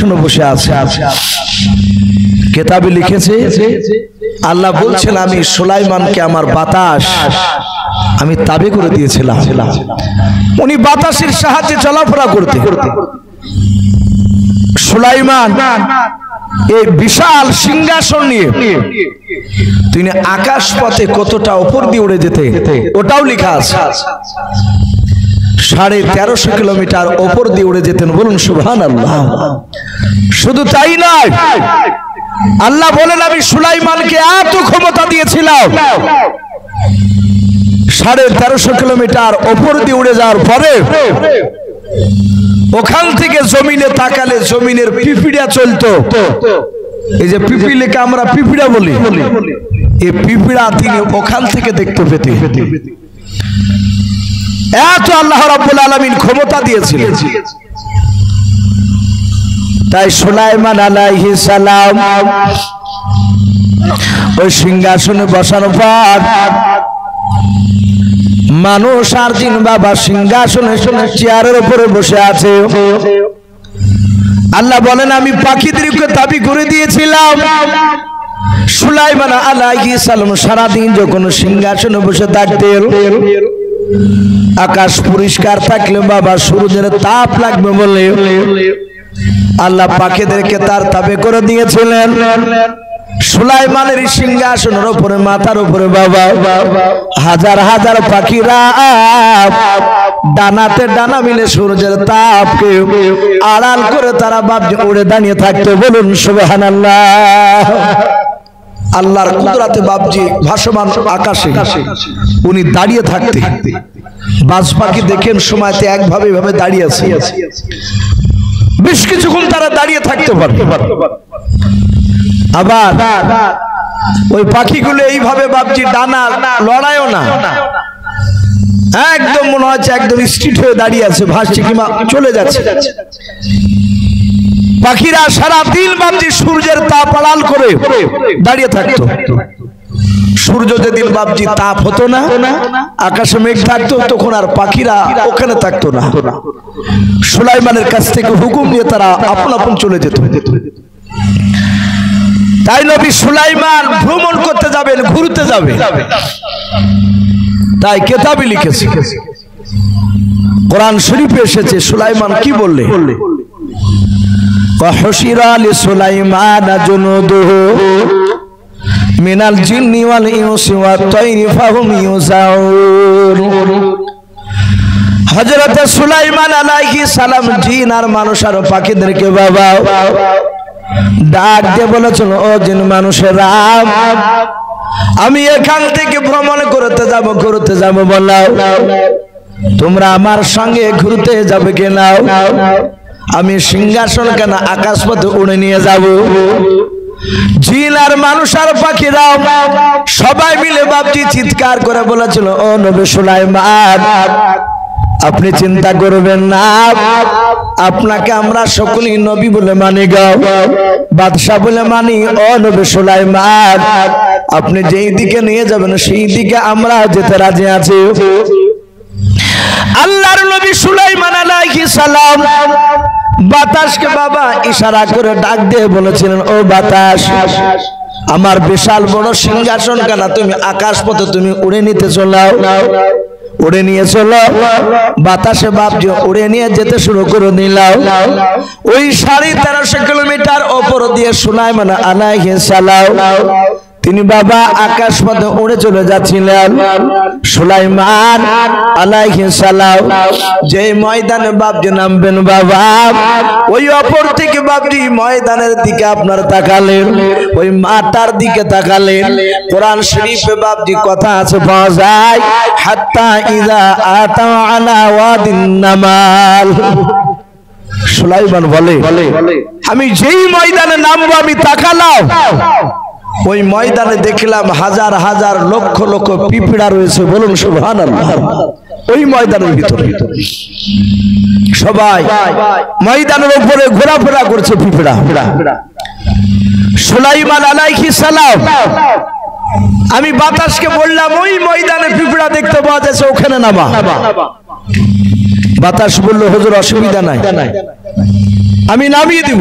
সিংহাসনে বসে আছে। কিতাবে লিখেছে আল্লাহ বলছেন আমি সুলাইমানকে আমার বাতাস আমি তাবে করে দিয়েছিলাম, উনি বাতাসের সাহায্যে চলাফেরা করতে। সুলাইমান এই বিশাল সিংহাসন নিয়ে তিনি আকাশ পথে কতটা উপর দিয়ে উড়ে যেতে ওটাও লেখা আছে। 1350 কিলোমিটার উপর দিয়ে উড়ে যেতেন, বলুন সুবহানাল্লাহ। শুধু তাই নয়, আল্লাহ বলেন আমি সুলাইমানকে এত ক্ষমতা দিয়েছিলাম 1350 কিলোমিটার উপর দিয়ে উড়ে যাওয়ার পরে ওখান থেকে জমিনে তাকালে জমিনের পিপিড়া চলতো। এই যে পিপিলিকে আমরা পিপিড়া বলি, এই পিপিড়া তিনি ওখান থেকে দেখতে পেতেন। এত আল্লাহ রাব্বুল আলামিন ক্ষমতা দিয়েছিলেন। তাই সুলাইমান আলাইহিস সালাম ওই সিংহাসনে বসানোর পর মানুষ আর জিন বাবা সিংহাসনে চেয়ারের উপরে বসে আছে। আল্লাহ বলেন আমি পাখিদেরকে দাবি করে দিয়েছিলাম সুলাইমান আলাইহিস সালাম সারাদিন যখন সিংহাসনে বসে থাকতেন আকাশ পরিষ্কার থাকলে বাবা সূর্যের তাপ লাগবে বলে আল্লাহ পাখিদেরকে তার তাবে করে দিয়েছিলেন। সুলাইমানের সিংহাসনের উপরে মাথার উপরে বাবা হাজার হাজার পাখিরা ডানাতে ডানা মিলে সূর্যের তাপকে আড়াল করে তারা বাবজি উড়ে দাঁড়িয়ে থাকতে, বলুন সুবহানাল্লাহ। আল্লাহর কুদরতে বাবজি ভাসমান আকাশে উনি দাঁড়িয়ে থাকতে। বাজ পাখি দেখেন সময়তে একভাবে এভাবে দাঁড়িয়ে আছে, বেশ কিছুক্ষণ তারা দাঁড়িয়ে থাকতে পারে। আবার ওই পাখিগুলো এইভাবে বাবজি ডানা লড়ায়ও না, একদম মনে হচ্ছে একদম স্ট্রিট হয়ে দাঁড়িয়ে আছে, ভাসছে কিংবা চলে যাচ্ছে। পাখিরা সারা দিন বাবজি সূর্যের তাপ আড়াল করে দাঁড়িয়ে থাকতো। সূর্য যেদিন বাবজি তাপ হতো না, আকাশে মেঘ থাকতো, তখন আর পাখিরা ওখানে থাকতো না। সুলাইমানের কাছ থেকে হুকুম দিয়ে তারা আপন আপন চলে যেত। তাই নবী সুলাইমান ভ্রমণ করতে যাবেন, ঘুরতে যাবে, তাই কিতাবে লিখেছে, কোরআন শরীফে এসেছে সুলাইমান কি বললে, ওয়াহশিরা লিসুলাইমান জুনুদুহু মিনাল জিন্নি ওয়াল ইনসি ওয়াত তায়রি ফাহুম ইউজাউন। হযরত সুলাইমান আলাইহিস সালাম জিন আর মানুষ আর পাখিদেরকে বাবা ডাক দিয়ে বলেছিল ও জিন মানুষেরা আমি এখান থেকে ভ্রমণ করতে যাব বলাও, তোমরা আমার সঙ্গে ঘুরতে যাবে কিনা? আমি সিংহাসন কেন আকাশ পথে উড়ে নিয়ে যাব। জিন আর মানুষ আর পাখিরা সবাই মিলে বাবজি চিৎকার করে বলেছিল ও নবী সুলাইমান আপনি চিন্তা করবেন না, আপনাকে আমরা সকলেই নবী বলে মানি গো, বাদশা বলে মানি। ও নবী সুলাইমান আপনি যেই দিকে নিয়ে যাবেন সেই দিকে আমরা যেতে রাজি আছি। আল্লাহর নবী সুলাইমান আলাইহিস সালাম বাতাসকে বাবা ইশারা করে ডাক দিয়ে বলেছিলেন ও বাতাস আমার বিশাল বড় সিংহাসন কেন তুমি আকাশ পথে তুমি উড়ে নিতে চলাও, উড়ে নিয়ে চলো। বাতাসে বাবজি উড়ে নিয়ে যেতে শুরু করে দিলাম। ওই 1350 কিলোমিটার উপর দিয়ে সুলাইমান আলাইহিস সালাম তিনি বাবা আকাশ পথে উড়ে চলে যাচ্ছিলেন। সুলাইমান আলাইহিস সালাম যে ময়দানে বাবজি নামবেন বাবা ওই অপর থেকে বাবজি ময়দানের দিকে আপনার তাকালেন, ওই মাটার দিকে তাকালেন। কোরআন শরীফে বাবজি কথা আছে পাওয়া যায় হাত্তা ইযা আতাও আলা ওয়াদিন নামাল। সুলাইমান বলে আমি যেই ময়দানে নামবো আমি তাকালাম, ওই ময়দানে দেখলাম হাজার হাজার লক্ষ লক্ষ পিঁপড়া রয়েছে, বলুন সুবহানাল্লাহ। ওই ময়দানের ভিতরে সবাই ময়দানের উপরে ঘোরাফেরা করছে পিঁপড়া। সুলাইমান আলাইহিস সালাম আমি বাতাসকে বললাম ওই ময়দানে পিঁপড়া দেখতে পাওয়া যাচ্ছে, ওখানে নামা। বাতাস বলল হুজুর অসুবিধা নাই। আমি নামিয়ে দিব।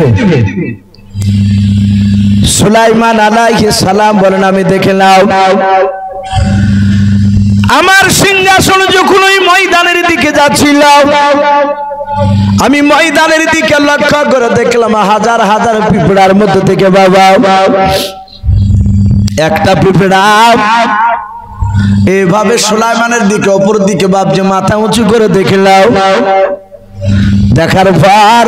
সুলাইমান আলাইহিস সালাম বলেন আমি দেখে নাও আমার সিংহাসন যখন ওই ময়দানের দিকে যাচ্ছিল আমি ময়দানের দিকে লক্ষ্য করে দেখলাম হাজার হাজার পিঁপড়ার মধ্যে থেকে বাবা একটা পিঁপড়া এভাবে সুলাইমানের দিকে উপর দিকে বাপ যে মাথা উঁচু করে দেখলাম। দেখার পর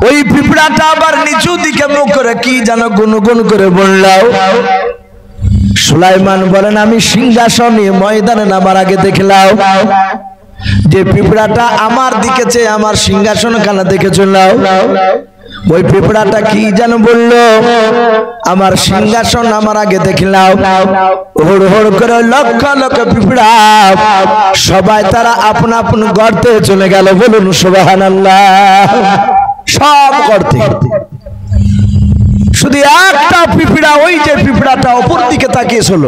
ওই পিঁপড়াটা আবার নিচু দিকে মুখ করে কি যেন গুনগুন করে বলল। সুলাইমান বলেন আমি সিংহাসনে ময়দানে নামার আগে দেখলাম যে পিঁপড়াটা আমার দিকে চেয়ে আমার সিংহাসন খানা দেখে চললাম। ওই পিঁপড়াটা কি যেন বলল আমার সিংহাসন আমার আগে দেখলাম। হুড় হুড় করে লক্ষ লক্ষ পিঁপড়া সবাই তারা আপন আপন গর্তে চলে গেল। বলুন সুবহানাল্লাহ। সব গর্তে, শুধু একটা পিঁপড়া ওই যে পিঁপড়াটা উপর দিকে তাকিয়েছিল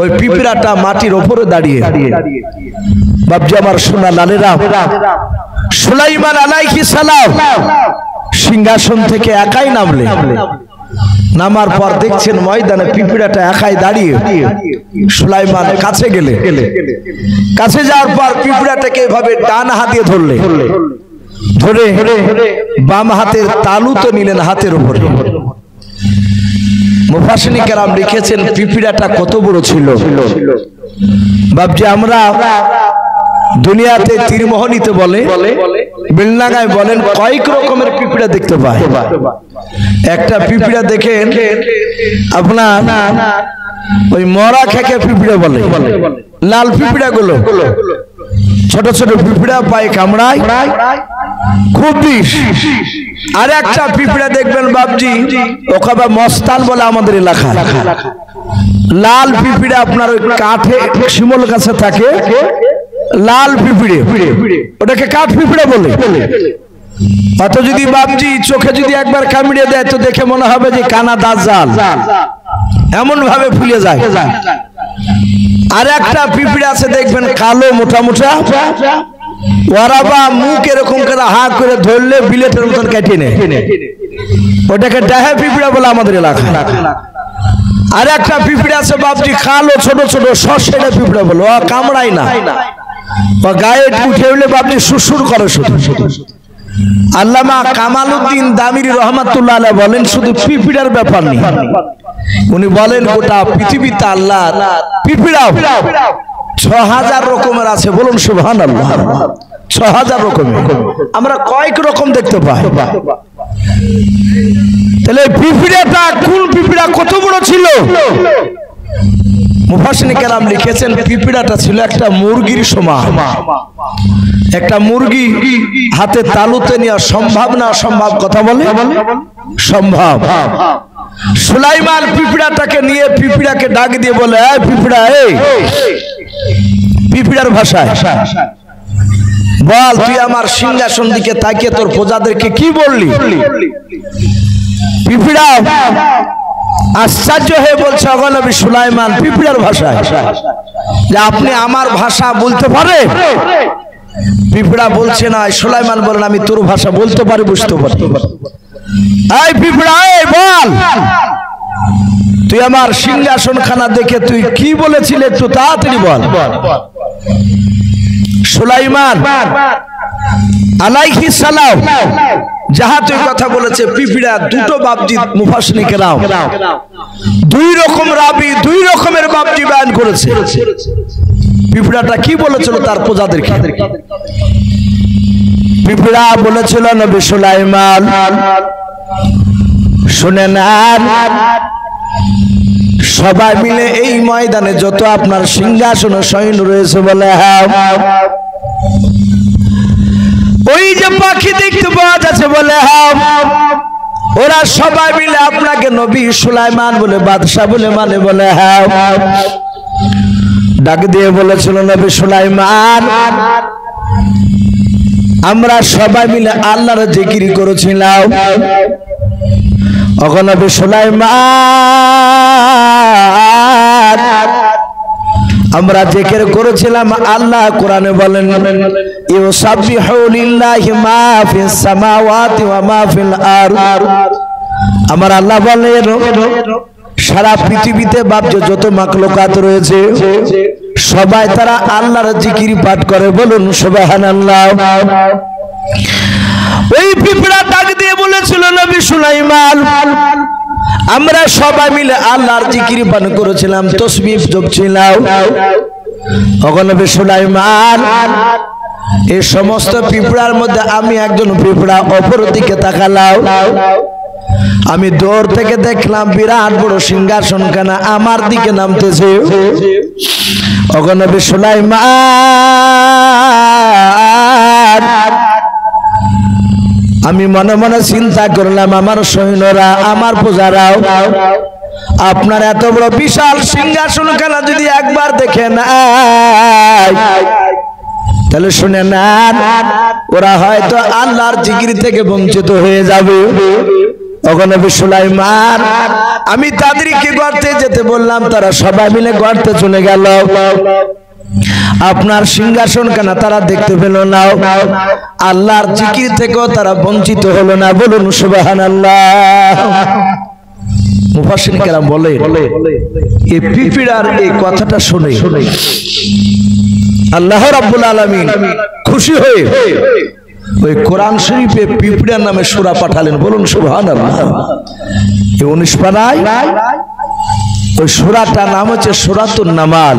ওই পিঁপড়াটা মাটির উপরে দাঁড়িয়ে। বাপজি আমার সোনা লালেরা, সুলাইমান আলাইহিস সালাম সিংহাসন থেকে একাই নামলে, নামার পর দেখছেন ময়দানে পিঁপড়াটা একাই দাঁড়িয়ে। সুলাইমান কাছে গেলে, কাছে যাওয়ার পর পিঁপড়াটাকে এভাবে ডান হাত দিয়ে ধরলে, ধরে বাম হাতের তালুতে নিলেন হাতের উপরে। মুফাসসিরিন কেরাম লিখেছেন পিঁপড়াটা কত বড় ছিল। বাপজি আমরা দুনিয়াতে তীরমোহনীতে বলে, বেলনাগায় বলেন কয়েক রকমের পিঁপড়া দেখতে পায়। একটা পিঁপড়া দেখেন আপনার ওই মরা খেকে পিঁপড়া বলে, লাল পিঁপড়া গুলো ছোট ছোট পিঁপড়া পায়ে কামড়ায় খুব বিষ। আর একটা পিঁপড়া দেখবেন বাপজি ওখানে মস্তান বলে আমাদের এলাকায়, লাল পিঁপড়া আপনার ওই কাঠে শিমল গাছে থাকে, লাল পিঁপড়ে ওটাকে কাঠ পিঁপড়ে বলে। অত যদি বাপজি চোখে যদি একবার কামড়িয়ে দেয় তো দেখে মনে হবে যে কানা দাজ্জাল, এমন ভাবে ফুলে যায়। আর একটা পিঁপড়ে আছে দেখবেন কালো মোটা মোটা, ওরা বা মুখ এরকম করে হা করে ধরলে বিলেটের মতন কেটে নেয়, ওটাকে ডাহে পিঁপড়া বলে আমাদের এলাকায়। আর একটা পিঁপড়ে আছে বাপজি কালো ছোট ছোট সরষেটা পিঁপড়া বলে, ও কামড়ায় না, ও গায়ে উঠে উঠলে বাপজি সুসুর করে শুধু। আল্লামা কামালউদ্দিন দামিরি রহমাতুল্লাহ আলাইহি বলেন শুধু পিঁপড়ার ব্যাপার নেই, উনি বলেন গোটা পৃথিবীতে আল্লাহ পিঁপড়া ৬০০০ রকমের আছে। বলুন সুবহানাল্লাহ। ৬০০০ রকমের, আমরা কয়েক রকম দেখতে পাই। তাহলে পিঁপড়াটা কোন পিঁপড়া কত বড় ছিল? মুফাসসিরিন কেরাম লিখেছেন পিঁপড়াটা ছিল একটা মুরগির সমান। একটা মুরগি হাতে তালুতে নেওয়া সম্ভব না অসম্ভব কথা বলে? সম্ভব। সুলাইমান পিঁপড়াটাকে নিয়ে পিঁপড়াকে ডাক দিয়ে বলে, এই পিঁপড়া, এই পিঁপড়ার ভাষায় বল তুই আমার সিংহাসন দিকে তাকিয়ে তোর প্রজাদেরকে কি বললি? পিঁপড়া আশ্চর্য হয়ে বলছে অগনবী সুলাইমান পিঁপড়ার ভাষায় যে আপনি আমার ভাষা বলতে পারে? পিঁপড়া বলছে না। সুলাইমান বলেন আমি তোর ভাষা বলতে পারি, বুঝতে পারি। এই পিঁপড়া, এই বল তুই আমার সিংহাসন খানা দেখে তুই কি বলেছিলি, একটু তাড়াতাড়ি বল। সুলাইমান আলাইহিস সালাম যাহা তুই কথা বলেছে পিঁপড়া দুটো বাপজি মুফাসসিরিন কেরাম দুই রকম রাবি দুই রকমের বাপজি বয়ান করেছে। পিঁপড়াটা কি বলেছিল তার প্রজাদেরকে? পিঁপড়া বলেছিল নবী সুলাইমান শুনেন, সবাই মিলে এই ময়দানে যত আপনার সিংহাসন সৈন্য রয়েছে বলে, হ্যাঁ ওই যে পাখি দেখতে পাওয়া যাচ্ছে বলে, হ্যাঁ ওরা সবাই মিলে আপনাকে নবী সুলাইমান বলে বাদশা বলে মানে বলে, হ্যাঁ ডাক দিয়ে বলেছিল নবী সুলাইমান আমরা সবাই মিলে আল্লাহর জিকির করেছিলাম। ওগো নবী সুলাইমান আমরা জিকির করেছিলাম আল্লাহ কোরআনে বলেন ইউসাব্বিহু লিল্লাহি মা ফিস সামাওয়াতি ওয়া মা ফিল আরদ। আমার আল্লাহ বলেন সারা পৃথিবীতে বাপজি যত মাখলুকাত রয়েছে সবাই তারা আল্লাহর জিকির পাঠ করে, বলুন সুবহানাল্লাহ। ওই পিঁপড়া ডাক দিয়ে বলেছিল নবী সুলাইমান, আমরা সবাই মিলে আল্লাহর জিকির পাঠ করেছিলাম, তাসবিহ জপছিলাম। ওগো নবী সুলাইমান, এই সমস্ত পিঁপড়ার মধ্যে আমি একজন পিঁপড়া, অপর দিকে তাকালাম, আমি দূর থেকে দেখলাম বিরাট বড় সিংহাসনখানা আমার দিকে নামতেছে। ওগো নবী সুলাইমান, আমি মনে মনে চিন্তা করলাম আমার সৈন্যরা, আমার প্রজারাও আপনার এত বড় বিশাল সিংহাসনখানা যদি একবার দেখে না তাহলে শুনে নেন ওরা হয়তো আল্লাহর জিকির থেকে বঞ্চিত হয়ে যাবে। ওগো নবী সুলাইমান, আমি তাদেরকে গর্তে যেতে বললাম, তারা সবাই মিলে গর্তে চলে গেল। আপনার সিংহাসনখানা তারা দেখতে পেল না, আল্লাহর জিকির থেকেও তারা বঞ্চিত হলো না, বলুন সুবহানাল্লাহ। মুফাসসির কেরাম বলে এই পিঁপড়ার এই কথাটা শুনে আল্লাহ রাব্বুল আলামিন খুশি হয়ে ওই কোরআন শরীফে পিঁপড়ার নামে সূরা পাঠালেন, বলুন সুবহানাল্লাহ। এই 19 পারায় ওই সূরাটার নাম হচ্ছে সূরাতুন নামাল।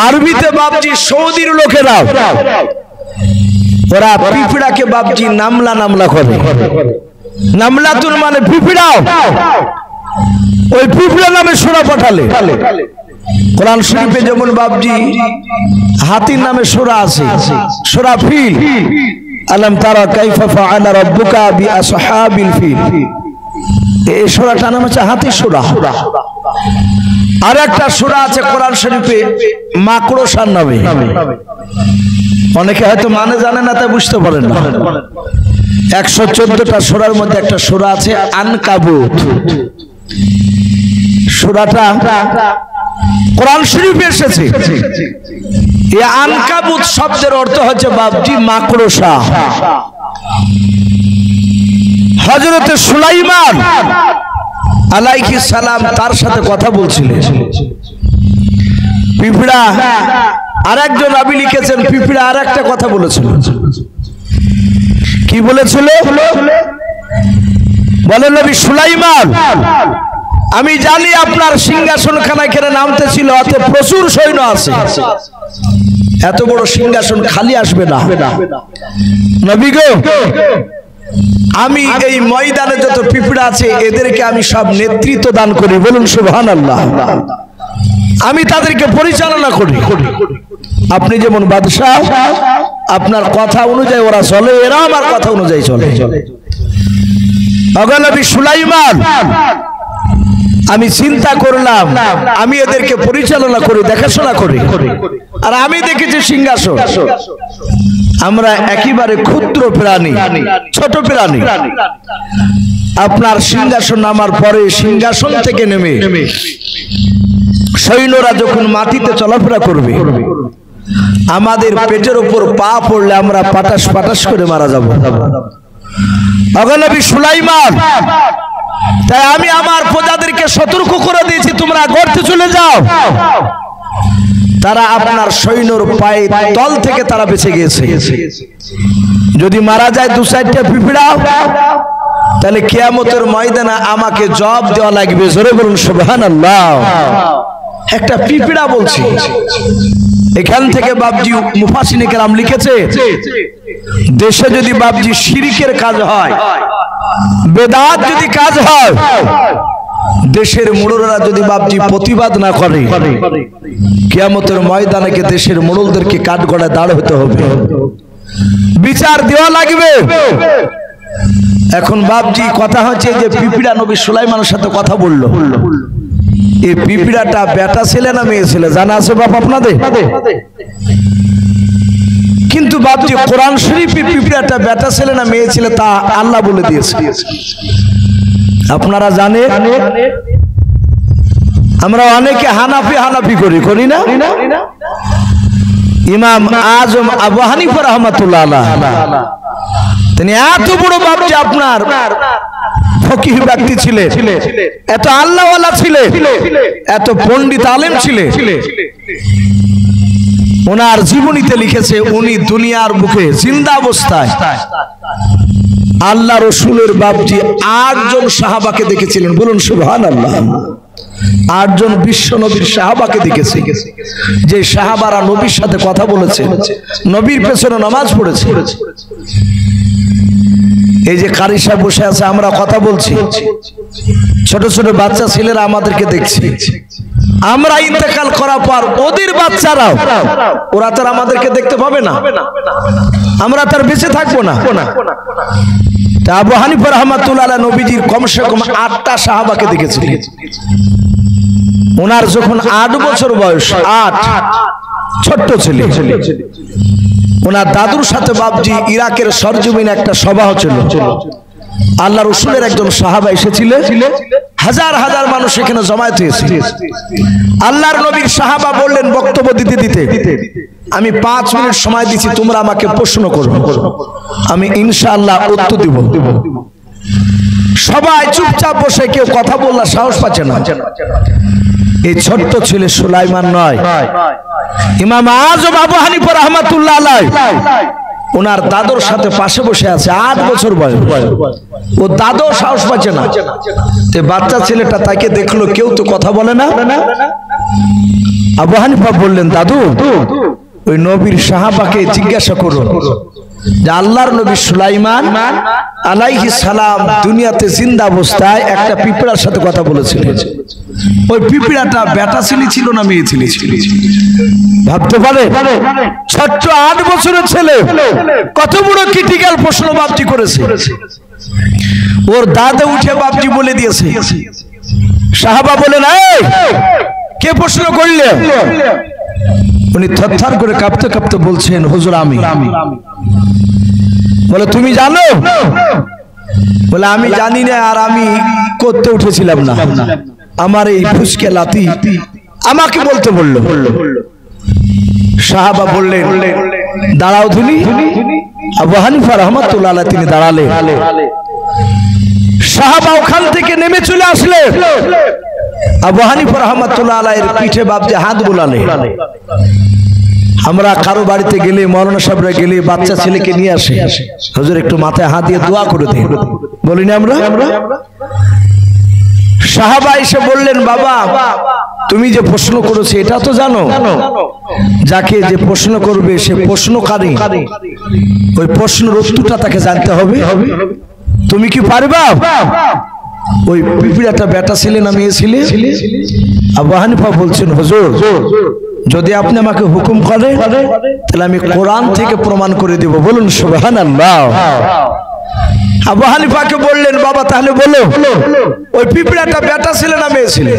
আরবিতে বাপজি সৌদির লোকেরা ওরা পিঁপড়াকে বাপজি নামলা নামলা করে, নামলাতুন মানে পিঁপড়াও, ওই পিঁপড়া নামে সূরা পাঠালে। কোরআন শরীফে যেমন বাপজি হাতির নামে সূরা আছে, সূরা ফিল, আলাম তারা কাইফা ফাআলা রাব্বুকা বিআসহাবিল ফিল, এই সূরাটার নাম হচ্ছে হাতির সূরা। আর একটা সূরা আছে কোরআন শরীফে মাকড়সার নামে, অনেকে হয়তো মানে জানে না তাই বুঝতে পারেন না। 114টা সূরার মধ্যে একটা সূরা আছে আনকাবুত। সূরাটা কোরআন শরীফে এসেছে। এই আনকাবুত শব্দের অর্থ হচ্ছে বাপজি মাকড়সা। হযরত সুলাইমান আলাইহিস সালাম তার সাথে কথা বলছিলেন। পিঁপড়া আরেকজন নবী লিখেছেন পিঁপড়া আরেকটা কথা বলেছিল। কি বলেছিল? বলেন নবী সুলাইমান, আমি জানি আপনার সিংহাসনখানায় কেন নামতেছিল, অত প্রচুর সৈন্য আছে, এত বড় সিংহাসন খালি আসবে না। নবী গো, আমি এই ময়দানে যত পিঁপড়া আছে এদেরকে আমি সব নেতৃত্ব দান করি, বলুন সুবহানাল্লাহ। আমি তাদেরকে পরিচালনা করি। আপনি যেমন বাদশাহ, আপনার কথা অনুযায়ী ওরা চলে, এরা আমার কথা অনুযায়ী চলে। ওগো নবী সুলাইমান, আমি চিন্তা করলাম আমি এদেরকে পরিচালনা করি, দেখাশোনা করি, আর আমি দেখেছি সিংহাসন। আমরা একেবারে ক্ষুদ্র প্রাণী, ছোট প্রাণী। আপনার সিংহাসন নামার পরে সিংহাসন থেকে নেমে সৈন্যরা যখন মাটিতে চলাফেরা করবে, আমাদের পেটের উপর পা পড়লে আমরা পাটাস পাটাস করে মারা যাব। ওগো নবী সুলাইমান, তাই আমি আমার প্রজাদেরকে সতর্ক করে দিয়েছি, তোমরা গর্তে চলে যাও। তারা আপনার সৈন্যর পায়ে তল থেকে তারা বেঁচে গিয়েছে। যদি মারা যায় 2-4টা পিঁপড়া, তাহলে কিয়ামতের ময়দানে আমাকে জবাব দেওয়া লাগবে, জোরে বলুন সুবহানাল্লাহ। একটা পিঁপড়া বলছি। এখান থেকে বাপজি মুফাসসির কেরাম লিখেছে, দেশে যদি বাপজি শিরকের কাজ হয়, বেদাত যদি কাজ হয়, দেশের মোড়লরা যদি বাপজি প্রতিবাদ না করে, কিয়ামতের ময়দানে দেশের মোড়লদেরকে কাঠগড়ায় দাঁড় হতে হবে, বিচার দেওয়া লাগবে। এখন বাপজি কথা হচ্ছে যে পিঁপড়া নবী সুলাইমানের সাথে কথা বলল। এই পিঁপড়াটা বেটা ছেলে না মেয়ে ছেলে জানা আছে বাপ আপনাদের? কিন্তু বাপজি কোরআন শরীফে পিঁপড়াটা বেটা ছেলে না মেয়ে ছেলে তা আল্লাহ বলে দিয়েছে। আপনারা জানেন আমরা অনেকে হানাফি হানাফি করি না? ইমাম আজম আবু হানিফা রাহমাতুল্লাহ আলাইহি তিনি এত বড় বাপজি আপনার ফকিহ ব্যক্তি ছিলেন, এত আল্লাহওয়ালা ছিলেন, এত পণ্ডিত আলেম ছিলেন। ওনার জীবনীতে লিখেছে উনি দুনিয়ার বুকে জিন্দা অবস্থায় আল্লাহ রসুলের বাপজি 8 জন সাহাবাকে দেখেছিলেন। বলুন সুবহানাল্লাহ। 8 জন বিশ্ব নবীর সাহাবাকে দেখেছে, যে সাহাবারা নবীর সাথে কথা বলেছে, নবীর পেছনে নামাজ পড়েছে। এই যে কারি সাহেব বসে আছে, আমরা কথা বলছি, ছোট ছোট বাচ্চা ছেলেরা আমাদেরকে দেখছে। আমরা ইন্তেকাল করার পর ওদের বাচ্চারাও, ওরা তো আমাদেরকে দেখতে পাবে না, আমরা তার বেঁচে থাকবো না। তা আবু হানিফা রাহমাতুল্লাহ আলাইহি নবীজির কমসে কম 8টা সাহাবাকে দেখেছে। ওনার যখন 8 বছর বয়স, 8 ছোট্ট ছেলে, ওনার দাদুর সাথে বাপজি ইরাকের সরজমিনে একটা সভা হচ্ছিল। আল্লাহ রসুলের একজন সাহাবা এসেছিলেন, হাজার হাজার মানুষ এখানে জমায়েত হয়েছে। আল্লাহর নবীর সাহাবা বললেন বক্তব্য দিতে দিতে, আমি 5 মিনিট সময় দিচ্ছি, তোমরা আমাকে প্রশ্ন করো, আমি ইনশাআল্লাহ উত্তর দিব। সবাই চুপচাপ বসে, কেউ কথা বলার সাহস পাচ্ছে না। এই ছোট্ট ছেলে সুলাইমান নয়, ইমাম আজম আবু হানিফা রাহমাতুল্লাহ আলাইহি ওনার দাদুর সাথে পাশে বসে আছে, 8 বছর বয়স। ও দাদু সাহস পাচ্ছে না। তে বাচ্চা ছেলেটা তাকে দেখলো, কেউ তো কথা বলে না। আবু হানিফা বললেন, দাদু ওই নবীর সাহাবাকে জিজ্ঞাসা করুন যে আল্লাহর নবী সুলাইমান আলাইহিস সালাম দুনিয়াতে জিন্দা অবস্থায় একটা পিঁপড়ার সাথে কথা বলেছিলেন। ওই পিঁপড়াটা বেটা ছেলে ছিল না মেয়ে ছেলে ছিল? ভাবতে পারে? ছোট্ট 8 বছরের ছেলে কত বড় ক্রিটিক্যাল প্রশ্ন বাপজি করেছে। ওর দাদা উঠে বাপজি বলে দিয়েছে। সাহাবা বলেন, এই কে প্রশ্ন করলে? উনি থরথর করে কাঁপতে কাঁপতে বলছেন, হুজুর আমি। বলে তুমি জানো? বলে আমি জানি না, আর আমি করতে উঠেছিলাম না, আমার এই ফুসকে লাতি আমাকে বলতে বললো। সাহাবা বললেন, দাঁড়াও তুমি। আবু হানিফা রাহমাতুল্লাহ আলাইহি তিনি দাঁড়ালেন। সাহাবা ওখান থেকে নেমে চলে আসলে আবু হানিফা রাহমাতুল্লাহ আলাইহির পিঠে বাপজি হাত বুলালে। আমরা কারো বাড়িতে গেলে, মৌলানা সাহেবরা গেলে বাচ্চা ছেলেকে নিয়ে আসে, হুজুর একটু মাথায় হাত দিয়ে দোয়া করে দিন, বলি না আমরা? সাহাবা এসে বললেন, বাবা তুমি যে প্রশ্ন করেছো এটা তো জানো, যাকে যে প্রশ্ন করবে সে প্রশ্নকারী, ওই প্রশ্নের উত্তরটা তাকে জানতে হবে। তুমি কি পারবা? ওই পিঁপড়াটা বেটা ছেলে না মেয়ে ছেলে? আবু হানিফা বলছেন, হুজুর যদি আপনি আমাকে হুকুম করেন তাহলে আমি কোরআন থেকে প্রমাণ করে দেব। বলুন সুবহানাল্লাহ। আবু হানিফাকে বললেন, বাবা তাহলে বলো ওই পিঁপড়াটা বেটা ছেলে না মেয়ে ছেলে?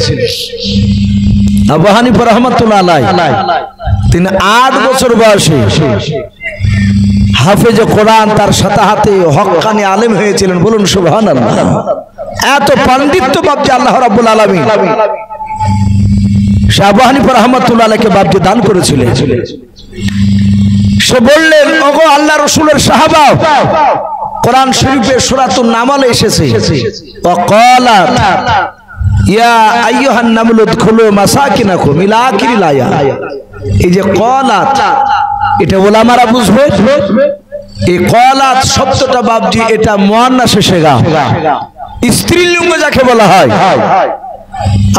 আবু হানিফা রাহমাতুল্লাহ আলাইহি তিনি 8 বছর বয়সে হাফেজে কোরআন, তার সাথে হাতে হক্কানি আলেম হয়েছিলেন। বলুন সুবহানাল্লাহ। এত পাণ্ডিত্য বাপজি আল্লাহ রাব্বুল আলামিন আবু হানিফা রাহমাতুল্লাহ আলাইহিকে বাপজি দান করেছিলেন। সে বললেন, ওগো আল্লাহ রাসূলের সাহাবা, কোরআন শরীফে সূরাতুন নামলে এসেছে, ওয়াকালাত ইয়া আইয়ুহান নামলু উদখুলু মাসাকিনাকুম ইলা আখিরিল আয়া। এই যে কলাত, এটা ওলামারা বুঝবে। এই কলাত শব্দটা বাপজি এটা মুয়ান্নাসে সেগা, স্ত্রীলিঙ্গ যাকে বলা হয়।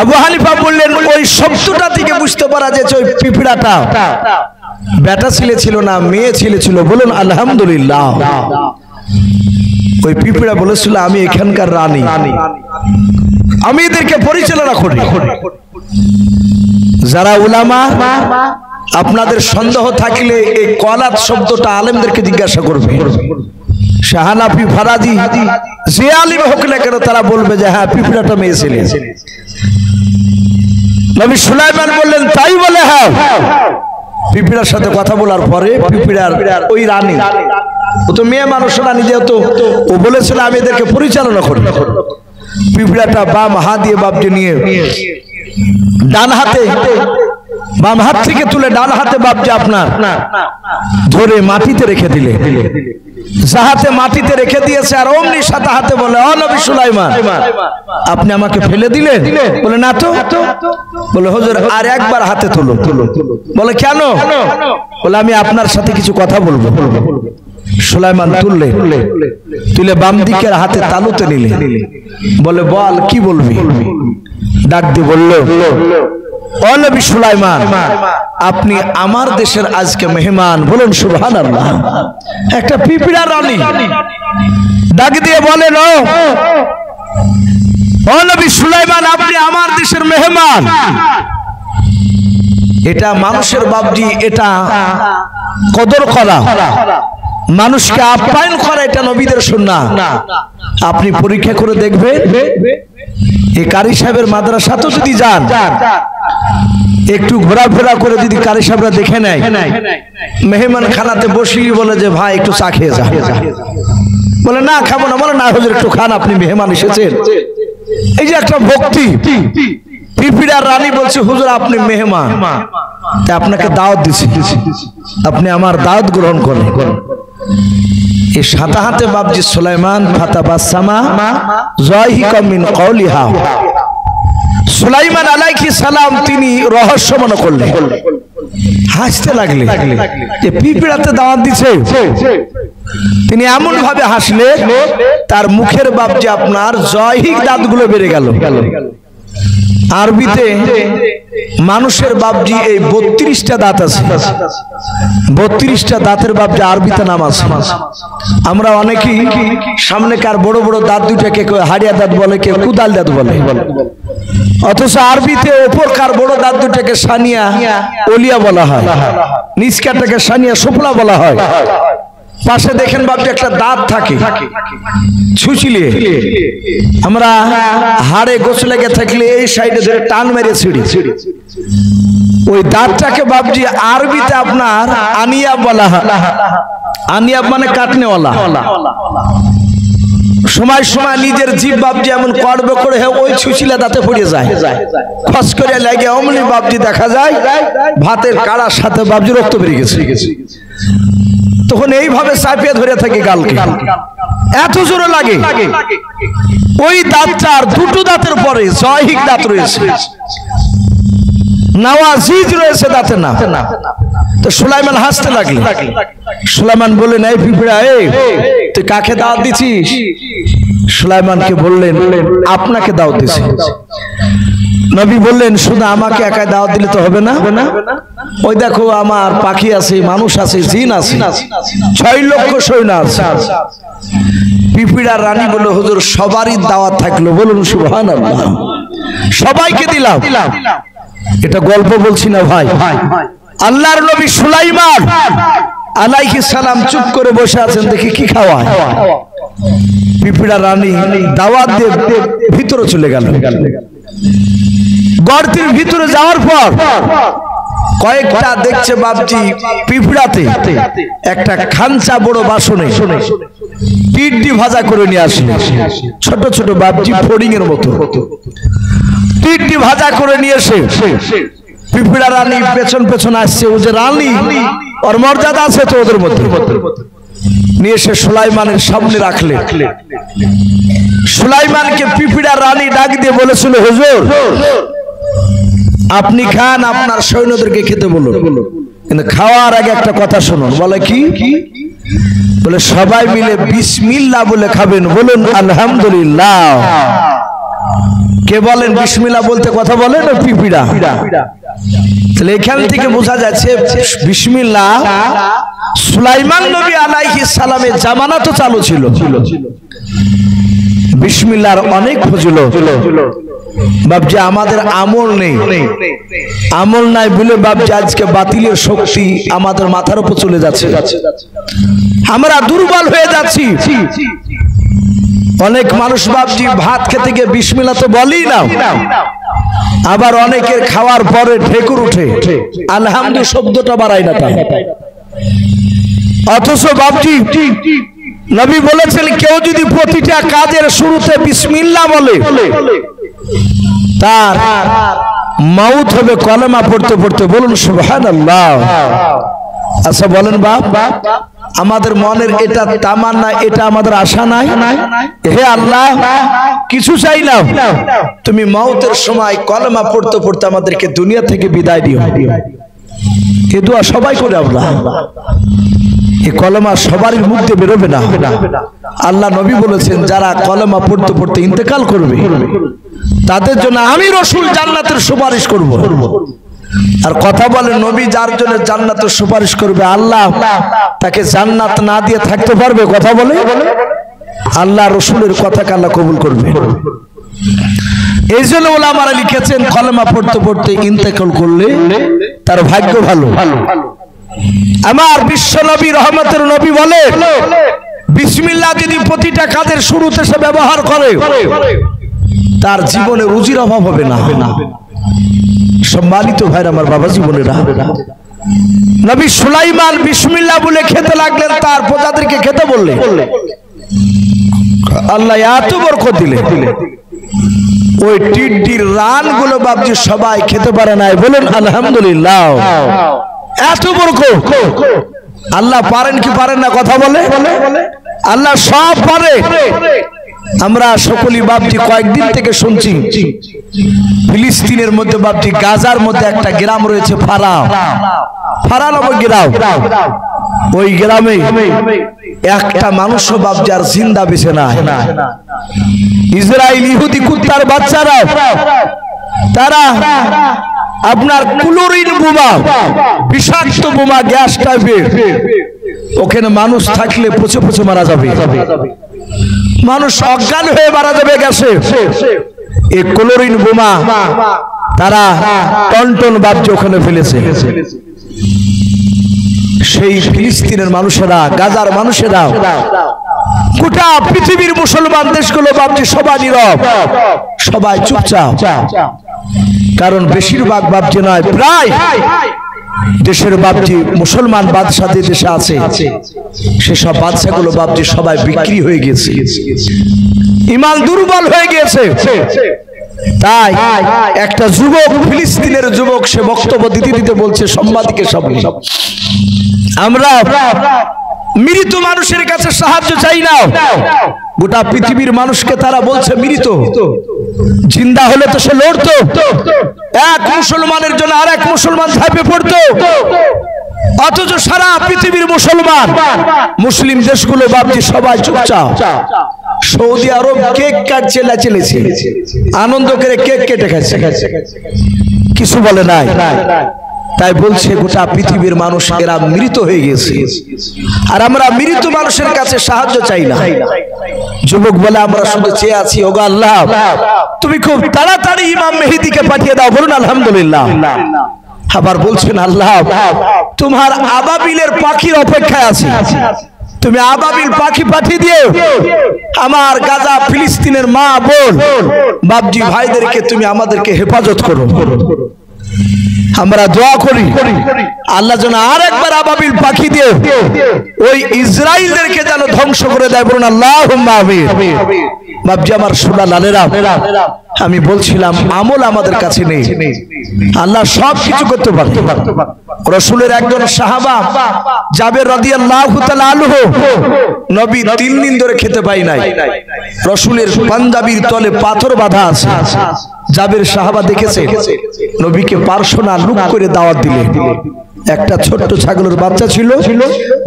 আবু হানিফা বললেন, ওই শব্দটা থেকে বুঝতে পারা যাচ্ছে ওই পিঁপড়াটা বেটা ছেলে ছিল না মেয়ে ছেলে ছিল। বলুন আলহামদুলিল্লাহ। ওই পিঁপড়া বলেছিল, আমি এখানকার রানী, আমি এদেরকে পরিচালনা করি। যারা উলামা, আপনাদের সন্দেহ থাকলে এই কলাত শব্দটা আলেমদেরকে জিজ্ঞাসা করবে। শাহানাফি, ফারাজি, যে আলিম হোক না কেন তারা বলবে যে হ্যাঁ পিঁপড়াটা মেয়ে ছেলে। নবী সুলাইমান বললেন, তাই বলে? হ্যাঁ। পিঁপড়ার সাথে কথা বলার পরে পিঁপড়ার ওই রানী, ও তো মেয়ে মানুষ রানী, যেহেতু ও বলেছিল আমি এদেরকে পরিচালনা করি। পিঁপড়াটা বাম হাত দিয়ে বাপজি নিয়ে ডান হাতে, বাম হাত থেকে তুলে ডান হাতে বাপজি আপনার ধরে মাটিতে রেখে দিলে, যাহাতে মাটিতে রেখে দিয়েছে। আর অমনি সাথে হাতে বলে, ও নবী সুলাইমান, আপনি আমাকে ফেলে দিলেন? বলে না তো। বলে হুজুর আর একবার হাতে তুলো। বলে কেন? বলে আমি আপনার সাথে কিছু কথা বলবো। সুলাইমান তুলে বাম দিকের হাতে তালুতে নিলে। বলে বল কি বলবি? ডাক দিয়ে বলল, ও নবী সুলাইমান, আপনি আমার দেশের আজকে মেহমান। বলুন সুবহানাল্লাহ। একটা পিঁপড়া রানী ডাক দিয়ে বলেন, ও নবী সুলাইমান, আপনি আমার দেশের মেহমান। এটা মানুষের বাপজি, এটা কদর করা, মানুষকে আপ্যায়ন করা, এটা নবীদের সুন্নাহ। আপনি পরীক্ষা করে দেখবেন, এই কারি সাহেবের মাদ্রাসাতে যদি যান, একটু ঘোরাফেরা করে যদি কারি সাহেবরা দেখে নেয়, মেহমান খানাতে বসিয়ে বলে যে ভাই একটু চা খেয়ে যা। বলে না খাবো না। বলে না হুজুর একটু খান, আপনি মেহমান এসেছেন। এই যে একটা ভক্তি। পিঁপড়া রানী বলছে, হুজুর আপনি মেহমান, তা আপনাকে দাওয়াত দিছি, আপনি আমার দাওয়াত গ্রহণ করেন। এই সাথে হাতে বাপজি সুলাইমান ফাতাবাসসামা যাহিকাম মিন কওলিহা, সুলাইমান আলাইহিস সালাম তিনি রহস্য মনে করলেন, হাসতে লাগলেন যে পিঁপড়াতে দাওয়াত দিছে। তিনি এমন ভাবে হাসলেন, তার মুখের বাপজি আপনার জয়হিক দাঁতগুলো বেড়ে গেল। আরবিতে মানুষের বাপজি এই 32টা দাঁত আছে। 32টা দাঁতের বাপজি আরবিতে নাম আছে। আমরা অনেকেই সামনেকার বড় বড় দাঁত দুটাকে হাড়িয়া দাঁত বলে, কেউ কুদাল দাঁত বলে, অথচ আরবিতে ওপরকার বড় দাঁত দুটাকে সানিয়া ওলিয়া বলা হয়, নিচকাটাকে সানিয়া সুফলা বলা হয়। পাশে দেখেন বাপজি একটা দাঁত থাকে ছুচিলে, আমরা হাড়ে গোছ লেগে থাকলে এই সাইডে ধরে টান মেরে ছিড়ি, ওই দাঁতটাকে বাপজি আরবিতে আপনার আনিয়াব বলা হয়। আনিয়াব মানে কাটনেওয়ালা। সময় সময় নিজের জীব বাপজি এমন করবে করে ওই ছুচিলা দাঁতে পড়ে যায়, খস করে লাগে, অমনি বাপজি দেখা যায় ভাতের কাড়ার সাথে বাপজি রক্ত বেরিয়ে গেছে। তখন এইভাবে চাপিয়ে ধরে থাকে গালকে, এত জোরে লাগে। ওই দাঁতটার দুটো দাঁতের পরে জয়হিক দাঁত রয়েছে, নাওয়াজিজ রয়েছে দাঁতে না। তো সুলাইমান হাসতে লাগলেন। সুলাইমান বললেন, এই পিঁপড়া, তুই কাকে দাওয়াত দিছিস? সুলাইমানকে বললেন, আপনাকে দাওয়াত দিছি। নবী বললেন, শুধু আমাকে একাই দাওয়াত দিলে তো হবে না, ওই দেখো আমার পাখি আছে, মানুষ আছে, জিন আছে, 6 লক্ষ সৈন্য আছে। পিঁপড়া রানী বলল, হুজুর সবারই দাওয়াত থাকলো। বলুন সুবহানাল্লাহ। সবাইকে দিলাম। এটা গল্প বলছি না ভাই। আল্লাহর নবী সুলাইমান আলাইহিস সালাম চুপ করে বসে আছেন, দেখি কি খাওয়ায়। পিঁপড়া রানী দাওয়াত দিয়ে ভিতরে চলে গেল। গর্তের ভিতরে যাওয়ার পর কয়েকটা দেখছে বাপজি পিঁপড়াতে একটা খাঞ্চা বড় বাসনে পিড্ডি ভাজা করে নিয়ে আসে, ছোট ছোট বাপজি ফড়িং এর মতো পিড্ডি ভাজা করে নিয়ে এসে পিঁপড়া রানী পেছন পেছন আসছে। ও যে রানী, ওর মর্যাদা আছে তো ওদের মধ্যে, নিয়ে এসে সুলাইমানের সামনে রাখলে। সুলাইমানকে পিঁপড়া রানী ডাক দিয়ে বলেছিল, হুজুর আপনি খান, আপনার সৈন্যদেরকে খেতে বলুন, কিন্তু খাওয়ার আগে একটা কথা শুনুন। বলে কি? বলে সবাই মিলে বিসমিল্লাহ বলে খাবেন। বলুন আলহামদুলিল্লাহ। কে বলেন বিসমিল্লাহ বলতে কথা বলেন? পিঁপড়া। তাহলে এখান থেকে বোঝা যাচ্ছে বিসমিল্লাহ সুলাইমান নবী আলাইহিস সালামের জামানাতে চালু ছিল। বিসমিল্লাহর অনেক ফজিলত বাপজি, আমাদের আমল নেই, আমল নাই বলে বাপজি আজকে বাতিলের শক্তি আমাদের মাথার উপর চলে যাচ্ছে, আমরা দুর্বল হয়ে যাচ্ছি। অনেক মানুষ বাপজি ভাত খেতে গিয়ে বিসমিল্লাহ তো বলেই না, আবার অনেকের খাওয়ার পরে ঢেকুর উঠে আলহামদুলিল্লাহ শব্দটা বাড়ায় না তাই। অথচ বাপজি নবী বলেছেন, কেউ যদি প্রতিটা কাজের শুরুতে বিসমিল্লাহ বলে, তার মাউত হবে কলেমা পড়তে পড়তে। বলুন সুবহানাল্লাহ। আচ্ছা বলেন বাপ, আমাদের মনের এটা তামান্না, এটা আমাদের আশা নাই? হে আল্লাহ, কিছু চাই না, তুমি মাউতের সময় কলেমা পড়তে পড়তে আমাদেরকে দুনিয়া থেকে বিদায় দিও। এ দোয়া সবাই করে। আমরা এই কলেমা সবারই মুখ দিয়ে বেরোবে না। আল্লাহ নবী বলেছেন, যারা কলেমা পড়তে পড়তে ইন্তেকাল করবে তাদের জন্য আমি রাসূল জান্নাতের সুপারিশ করব। আর কথা বলে নবী যার জন্য জান্নাতের সুপারিশ করবে, আল্লাহ তাকে জান্নাত না দিয়ে থাকতে পারবে? কথা বলে আল্লাহ রাসূলের কথাকে আল্লাহ কবুল করবে। এই জন্য ওলামারা লিখেছেন, কলেমা পড়তে পড়তে ইন্তেকাল করলে তার ভাগ্য ভালো। আমার বিশ্ব নবী, রহমতের নবী বলে, বিসমিল্লাহ যদি প্রতিটা কাজের শুরুতে সে ব্যবহার করে, তার জীবনে রুজির অভাব হবে না। সম্মানিত ভাইরা আমার, বাবা জীবনেরা, নবী সুলাইমান বিসমিল্লাহ বলে খেতে লাগলেন, তার প্রজাদেরকে খেতে বললেন, আল্লাহ এত বরকত দিলেন, ওই টিড্ডির রান গুলো বাপজি সবাই খেতে পারে নাই। বলুন আলহামদুলিল্লাহ। এত বরকত আল্লাহ পারেন কি পারেন না? কথা বলে আল্লাহ সব পারে। আমরা সকলেই বাপজি কয়েকদিন থেকে শুনছি, ফিলিস্তিনের মধ্যে বাপজি গাজার মধ্যে একটা গ্রাম রয়েছে ফারা নামক গ্রাম। ওই গ্রামে একটা মানুষও বাপজি আর জিন্দা বেঁচে না। ইসরায়েল ইহুদি কুত্তার বাচ্চারা তারা আপনার ক্লোরিন বোমা, বিষাক্ত বোমা, গ্যাস টাইপের, ওখানে মানুষ থাকলে পচে পচে মারা যাবে, মানুষ অজ্ঞান হয়ে মারা যাবে গ্যাসে। এই ক্লোরিন বোমা তারা টন টন বাপজি ওখানে ফেলেছে। সেই ফিলিস্তিনের মানুষেরা, গাজার মানুষেরা, গোটা পৃথিবীর মুসলমান দেশগুলো বাপজি সবাই নীরব, সবাই চুপচাপ। কারণ বেশিরভাগ বাপজি নয়, প্রায় দেশের বাপজি মুসলমান বাদশা যে দেশে আছে, সেসব বাদশাগুলো বাপজি সবাই বিক্রি হয়ে গেছে, ঈমান দুর্বল হয়ে গেছে। তাই একটা যুবক, ফিলিস্তিনের যুবক, সে বক্তব্য দিতে দিতে বলছে সাংবাদিকের সামনে, আমরা মৃত মানুষের কাছে সাহায্য চাই না। গোটা পৃথিবীর মানুষকে তারা বলছে মৃত, জিন্দা হলে তো সে লড়তো, এক মুসলমানের জন্য আর এক মুসলমান ঝাঁপে পড়তো। অথচ সারা পৃথিবীর মুসলমান, মুসলিম দেশগুলো বাপজি সবাই চুপচাপ। সৌদি আরব কেক কাটছে, চলেছে আনন্দ করে কেক কেটে খাচ্ছে, কিছু বলে নাই। তাই বলছে গোটা পৃথিবীর মানুষ এরা মৃত হয়ে গেছে, আর আমরা মৃত মানুষের কাছে সাহায্য চাই না। যুবক বলে, আমরা শুধু চেয়ে আছি, ওগো আল্লাহ তুমি খুব তাড়াতাড়ি ইমাম মেহেদীকে পাঠিয়ে দাও। বলুন আলহামদুলিল্লাহ। আবার বলছেন, আল্লাহ তোমার আবাবিলের পাখির অপেক্ষায় আছি, তুমি আবাবিল পাখি পাঠিয়ে দিও, আমার গাজা ফিলিস্তিনের মা বোন বাপজি ভাইদেরকে তুমি আমাদেরকে হেফাজত করো। আমরা দোয়া করি আল্লাহ যেন আর একবার আবাবিল পাখি দিয়ে ওই ইসরায়েলদেরকে যেন ধ্বংস করে দেয়। বলুন আল্লাহুম্মা আমিন। বাপজি আমার সোনা লালেরা, আমি বলছিলাম আমল আমাদের কাছে নেই, আল্লাহ সব কিছু করতে পারত। রাসূলের একজন সাহাবা জাবের রাদিয়াল্লাহু তাআলা আনহু, নবী 3 দিন ধরে খেতে পাই নাই, রাসূলের পাঞ্জাবির তলে পাথর বাঁধা আছে। জাবের সাহাবা দেখেছে, নবীকে পার্সোনাল লুক করে দাওয়াত দিলেন। একটা ছোট্ট ছাগলের বাচ্চা ছিল,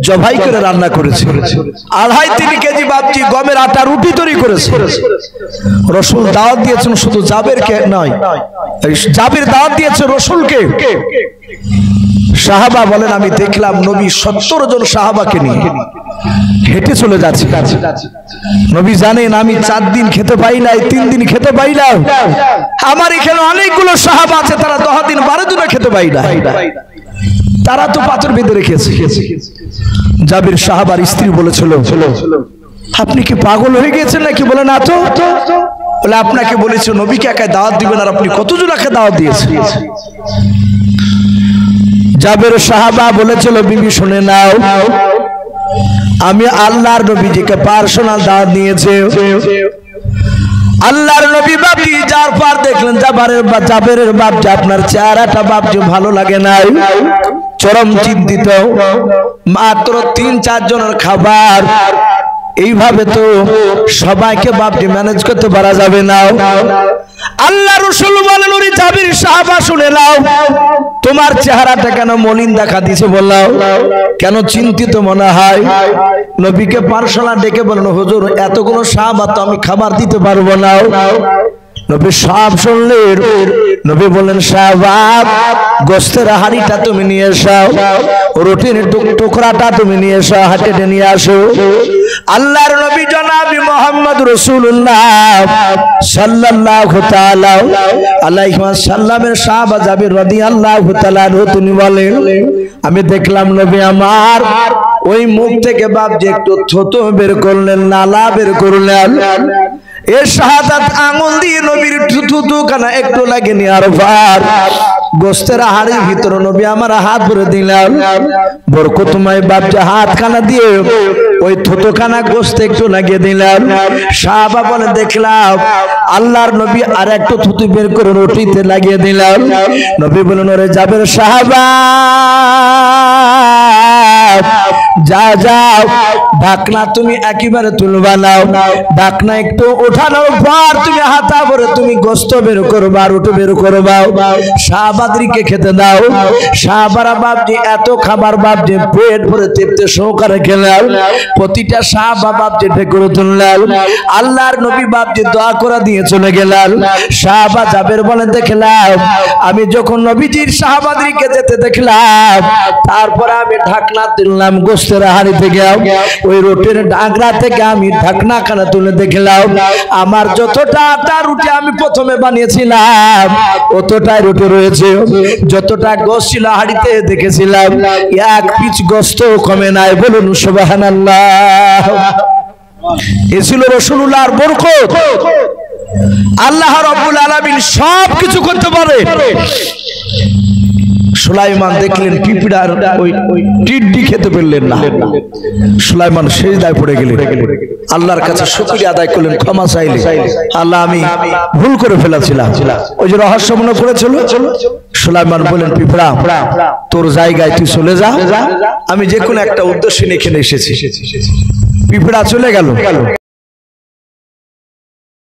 জবাই করে রান্না করেছে, 2.5-3 কেজি বাপজি গমের আটা রুটি তৈরি করেছে। রাসূল দাওয়াত দিয়েছেন শুধু জাবেরকে নয়, জাবের দাওয়াত দিয়েছে রাসূলকে। সাহাবা বলেন, আমি দেখলাম নবী 70 জন সাহাবাকে নিয়ে হেঁটে চলে যাচ্ছে। নবী জানেন আমি 4 দিন খেতে পাই নাই, 3 দিন খেতে পাই না, আমার এখানে অনেকগুলো সাহাবা আছে তারা 10 দিন 12 দিনও খেতে পাই না, তারা তো পাথর বেঁধে রেখেছে। জাবির সাহাবার স্ত্রী বলেছিল, আপনি কি পাগল হয়ে গেছেন নাকি? বলে না তো। বলে আপনাকে বলেছে নবীকে একাই দাওয়াত দিবেন, আর আপনি কতজনকে দাওয়াত দিয়েছেন? জাবের সাহাবা বলেছিল, বিবি শুনে নাও, আমি আল্লাহর নবীজিকে পার্সোনাল দাওয়াত দিয়েছি, আল্লাহর নবী বাপজি যার পর দেখলেন জাবেরের বাপ যে আপনার চেহারাটা বাপজি ভালো লাগে নাই, চরম চিন্তিত। মাত্র 3-4 জনের খাবার, এইভাবে তো সবাইকে বাপজি ম্যানেজ করতে পারা যাবে না। আল্লাহ রাসূল বলেন, ওরে জাবির সাহাবা শুনে নাও, তোমার চেহারাটা কেন মলিন দেখা দিছে বললাও, কেন চিন্তিত মনে হয়? নবীকে পার্সোনাল ডেকে বলেন, হুজুর এতগুলো সাহাবা তো আমি খাবার দিতে পারবো না। নবী সব শুনলেন। নবী বলেন, সাহাবা গোশতের হাঁড়িটা তুমি নিয়ে এসো, রুটির টুকরাটা তুমি নিয়ে এসো, হাতে নিয়ে আসো। আল্লাহর নবী জনাবি মুহাম্মদ রাসূলুল্লাহ সাল্লাল্লাহু তাআলা আলাইহি ওয়াসাল্লামের সাহাবা জাবির রাদিয়াল্লাহু তাআলা তিনি বলেন, আমি দেখলাম নবী আমার ওই মুখ থেকে বাপ যে একটু থুতু বের করলেন, নালা বের করলেন। এ শাহাদাত আঙ্গুল দিয়ে নবীর থুতু খানা একটু লাগেনি, আর ভার গোশতের হাড়ির ভিতরে নবী আমার হাত ভরে দিলেন। বরকতময় বাপ যে হাত খানা দিয়ে ওই থুতু খানা গোশতে একটু লাগিয়ে দিলেন। সাহাবা বলে, দেখলাম আল্লাহর নবী আর একটু থুতু বের করে রুটিতে লাগিয়ে দিলেন। নবী বলেন, ওরে জাবের সাহাবা যা যাও, ঢাকনা তুমি একেবারে তুলবা নাও, ঢাকনা একটু উঠানোর পর তুমি হাতা ভরে তুমি গোশত বের করবা, রুটি বের করবা, সাহাবাদেরকে খেতে দাও। সাহাবারা বাপজি এত খাবার বাপজি পেট ভরে তৃপ্তি সহকারে খেলেন। প্রতিটা সাহাবা বাপজি ঢেকুরে তুললেন। আল্লাহর নবী বাপজি দোয়া করে দিয়ে চলে গেলেন। সাহাবা জাবের বলে, দেখলাম আমি যখন নবীজির সাহাবাদেরকে যেতে দেখলাম, তারপর আমি ঢাকনা তুললাম গোশতের হাঁড়ি থেকে, ওই রুটির ডাগরা থেকে আমি ঢাকনা খানা তুলে দেখলাম আমার যতটা আটা রুটি আমি প্রথমে বানিয়েছিলাম অতটাই রুটি রয়েছে, যতটা গোশত ছিল হাঁড়িতে দেখেছিলাম এক পিচ গোশত কমে নাই। বলুন সুবহানাল্লাহ। এ ছিল রাসূলুল্লাহর বরকত। আল্লাহ রাব্বুল আলামিন সব কিছু করতে পারে। সুলাইমান দেখলেন পিঁপড়ার ওই টিড্ডি খেতে পারলেন না। সুলাইমান সিজদায় পড়ে গেলেন, আল্লাহর কাছে শুকরিয়া আদায় করলেন, ক্ষমা চাইলেন, আল্লাহ আমি ভুল করে ফেলেছিলাম। ওই যে রহস্য মনে করেছিল। সুলাইমান বলেন, পিঁপড়া তোর জায়গায় তুই চলে যা, আমি যে কোনো একটা উদ্দেশ্য নিয়ে এখানে এসেছি। পিঁপড়া চলে গেল।